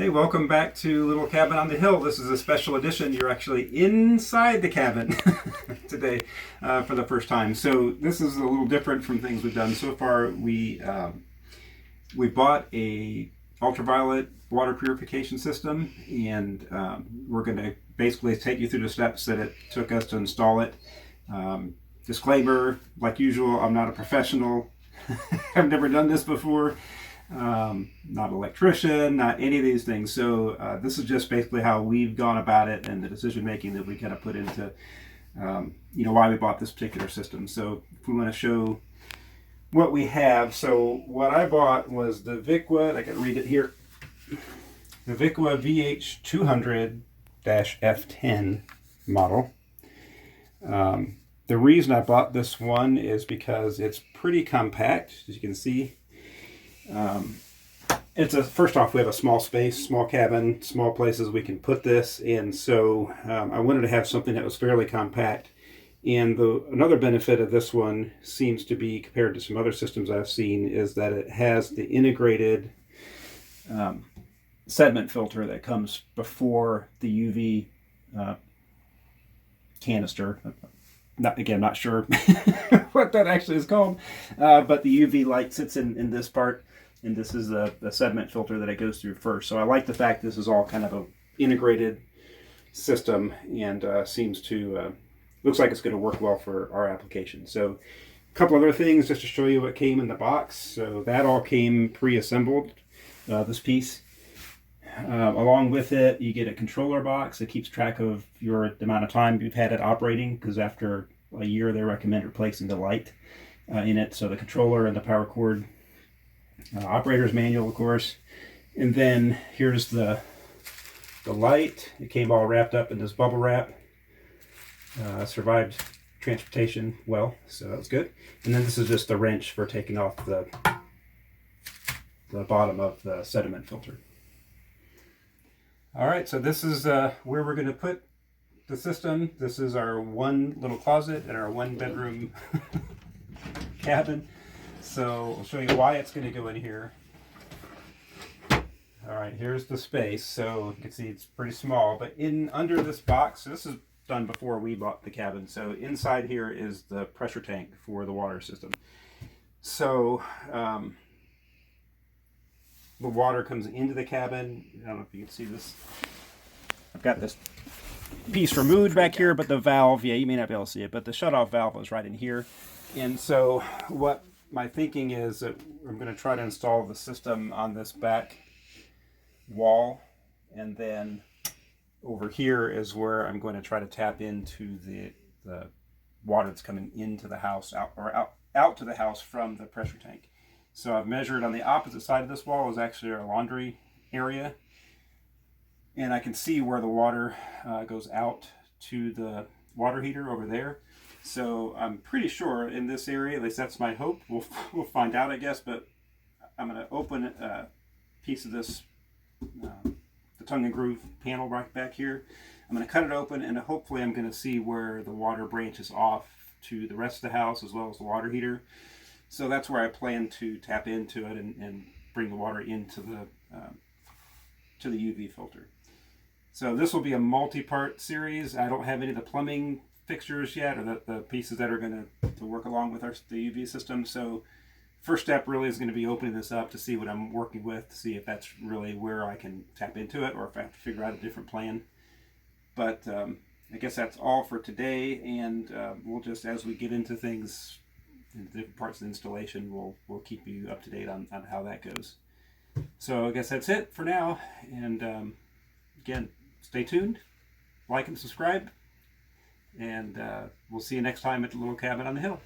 Hey, welcome back to Little Cabin on the Hill. This is a special edition. You're actually inside the cabin today for the first time. So this is a little different from things we've done so far. We bought a ultraviolet water purification system, and we're going to basically take you through the steps that it took us to install it. Disclaimer, like usual, I'm not a professional. I've never done this before. Not an electrician, not any of these things. So this is just basically how we've gone about it and the decision making that we kind of put into, why we bought this particular system. So if we want to show what we have, so what I bought was the Viqua. I can read it here. The Viqua VH200-F10 model. The reason I bought this one is because it's pretty compact, as you can see. First off, we have a small space, small cabin, small places we can put this in. So I wanted to have something that was fairly compact. And another benefit of this one seems to be, compared to some other systems I've seen, is that it has the integrated sediment filter that comes before the UV canister. Not sure what that actually is called, but the UV light sits in this part, and this is the sediment filter that it goes through first. So I like the fact this is all kind of an integrated system, and looks like it's going to work well for our application. So a couple other things just to show you what came in the box. So that all came pre-assembled, this piece. Along with it, you get a controller box that keeps track of the amount of time you've had it operating, because after a year they recommend replacing the light in it. So the controller and the power cord, operator's manual, of course, and then here's the light. It came all wrapped up in this bubble wrap. Survived transportation well, so that was good. And then this is just the wrench for taking off the bottom of the sediment filter. All right, so this is where we're going to put the system. This is our one little closet and our one bedroom cabin. So I'll show you why it's going to go in here. All right, here's the space. So you can see it's pretty small, but under this box, so this is done before we bought the cabin. So inside here is the pressure tank for the water system. So the water comes into the cabin. I don't know if you can see this. I've got this piece removed back here, but the valve, you may not be able to see it, but the shutoff valve is right in here. And so what my thinking is that I'm going to try to install the system on this back wall, and then over here is where I'm going to try to tap into the water that's coming into the house, out to the house from the pressure tank. So I've measured on the opposite side of this wall is actually our laundry area, and I can see where the water goes out to the water heater over there. So I'm pretty sure in this area, at least that's my hope. We'll find out, I guess. But I'm going to open a piece of this the tongue and groove panel right back here. I'm going to cut it open, and hopefully I'm going to see where the water branches off to the rest of the house as well as the water heater. So that's where I plan to tap into it and bring the water into to the UV filter. So this will be a multi-part series. I don't have any of the plumbing fixtures yet, or the pieces that are going to work along with the UV system. So first step really is going to be opening this up to see what I'm working with, to see if that's really where I can tap into it, or if I have to figure out a different plan. But I guess that's all for today, and we'll just, as we get into things in different parts of the installation, we'll keep you up to date on how that goes. So I guess that's it for now, and again, stay tuned, like and subscribe, and we'll see you next time at the Little Cabin on the Hill.